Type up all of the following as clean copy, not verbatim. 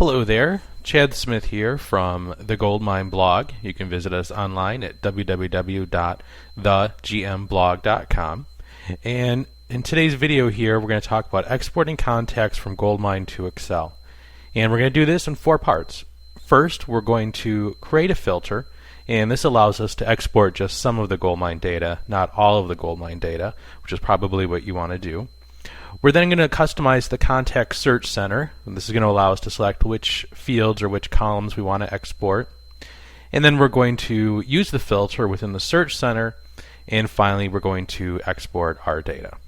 Hello there, Chad Smith here from the GoldMine blog. You can visit us online at www.thegmblog.com. And in today's video here, we're going to talk about exporting contacts from GoldMine to Excel. And we're going to do this in 4 parts. First, we're going to create a filter, and this allows us to export just some of the GoldMine data, not all of the GoldMine data, which is probably what you want to do. We're then going to customize the contact search center, and this is going to allow us to select which fields or which columns we want to export. And then we're going to use the filter within the search center, and finally we're going to export our data.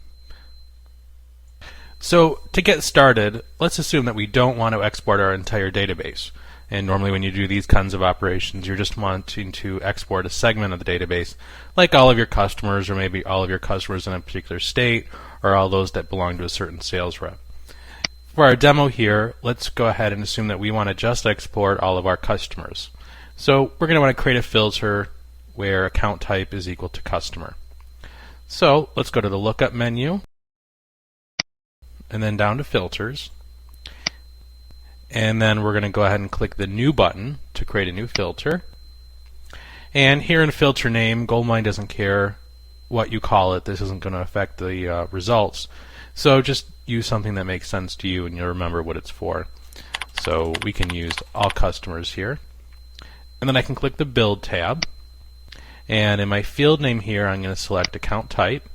So to get started, let's assume that we don't want to export our entire database. And normally when you do these kinds of operations, you're just wanting to export a segment of the database, like all of your customers, or maybe all of your customers in a particular state, or all those that belong to a certain sales rep. For our demo here, let's go ahead and assume that we want to just export all of our customers. So we're going to want to create a filter where account type is equal to customer. So let's go to the lookup menu, and then down to filters. And then we're going to go ahead and click the new button to create a new filter. And here in filter name, GoldMine doesn't care what you call it. This isn't going to affect the results. So just use something that makes sense to you and you'll remember what it's for. So we can use all customers here. And then I can click the build tab. And in my field name here, I'm going to select account type,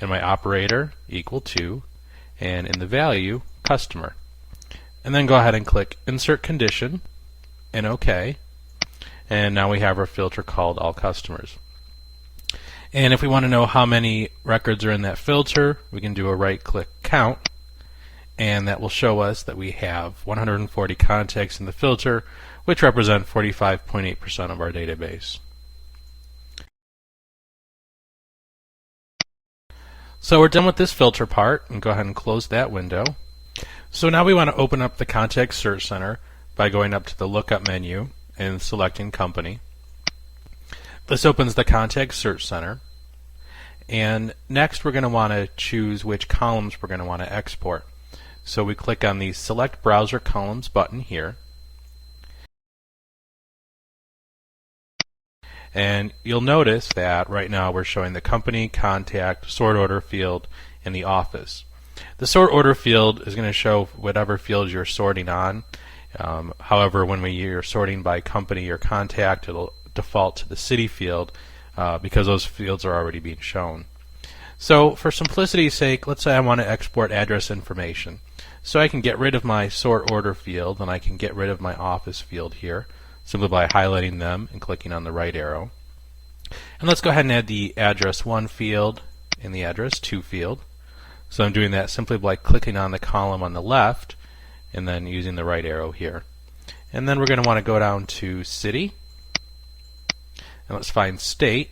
and my operator equal to, and in the value, customer. And then go ahead and click Insert Condition and OK. And now we have our filter called All Customers. And if we want to know how many records are in that filter, we can do a right-click count, and that will show us that we have 140 contacts in the filter, which represent 45.8% of our database. So we're done with this filter part, and go ahead and close that window. So now we want to open up the Contact Search Center by going up to the Lookup menu and selecting Company. This opens the Contact Search Center. And next we're going to want to choose which columns we're going to want to export. So we click on the Select Browser Columns button here. And you'll notice that right now we're showing the company, contact, sort order field, and the office. The sort order field is going to show whatever fields you're sorting on. However, when you're sorting by company or contact, it'll default to the city field because those fields are already being shown. So for simplicity's sake, let's say I want to export address information. So I can get rid of my sort order field, and I can get rid of my office field here simply by highlighting them and clicking on the right arrow. And let's go ahead and add the address 1 field and the address 2 field. So I'm doing that simply by clicking on the column on the left and then using the right arrow here. And then we're going to want to go down to city, and let's find state.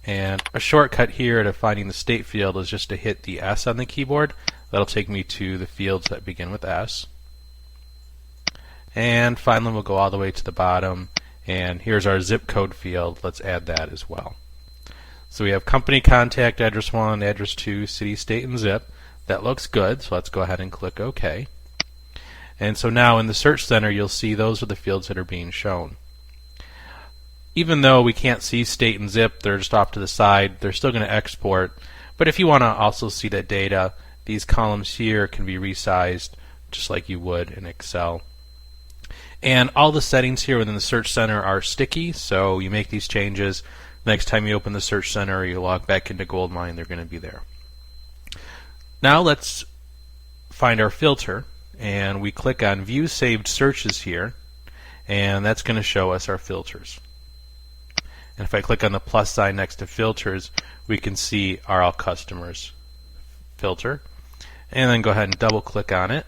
And a shortcut here to finding the state field is just to hit the S on the keyboard. That'll take me to the fields that begin with S. And finally we'll go all the way to the bottom, and here's our zip code field. Let's add that as well. So we have company, contact, address 1, address 2, city, state, and zip. That looks good, so let's go ahead and click OK. And so now in the Search Center you'll see those are the fields that are being shown. Even though we can't see state and zip, they're just off to the side, they're still going to export. But if you want to also see that data, these columns here can be resized just like you would in Excel. And all the settings here within the Search Center are sticky, so you make these changes. Next time you open the Search Center or you log back into GoldMine, they're going to be there. Now let's find our filter, and we click on View Saved Searches here, and that's going to show us our filters. And if I click on the plus sign next to filters, we can see our All Customers filter. And then go ahead and double click on it.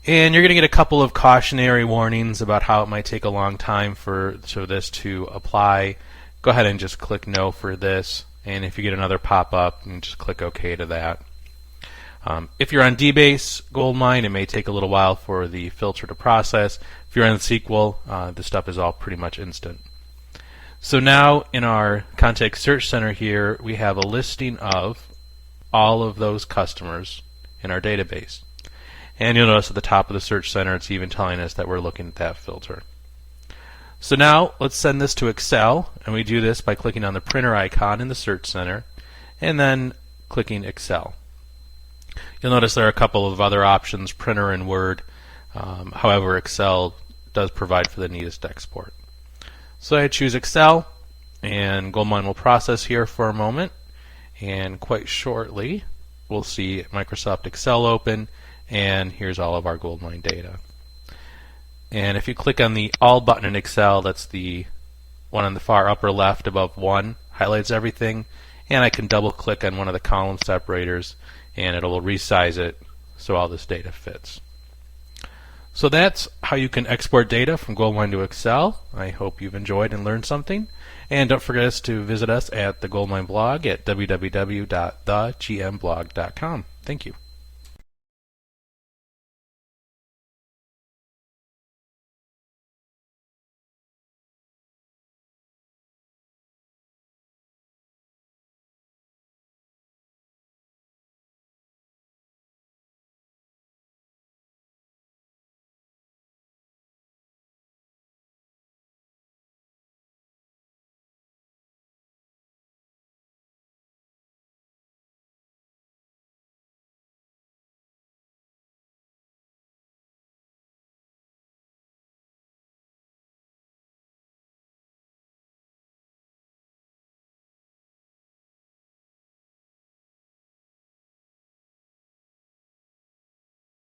And you're going to get a couple of cautionary warnings about how it might take a long time for this to apply. Go ahead and just click No for this. And if you get another pop-up, you can just click OK to that. If you're on DBase GoldMine, it may take a little while for the filter to process. If you're on SQL, this stuff is all pretty much instant. So now in our Contact Search Center here, we have a listing of all of those customers in our database. And you'll notice at the top of the search center it's even telling us that we're looking at that filter. So now let's send this to Excel, and we do this by clicking on the printer icon in the search center and then clicking Excel. You'll notice there are a couple of other options, printer and Word. However, Excel does provide for the neatest export. So I choose Excel, and GoldMine will process here for a moment, and quite shortly we'll see Microsoft Excel open, and here's all of our GoldMine data. And if you click on the All button in Excel, that's the one on the far upper left above 1, highlights everything, and I can double click on one of the column separators and it will resize it so all this data fits. So that's how you can export data from GoldMine to Excel. I hope you've enjoyed and learned something. And don't forget to visit us at the GoldMine blog at www.thegmblog.com. Thank you.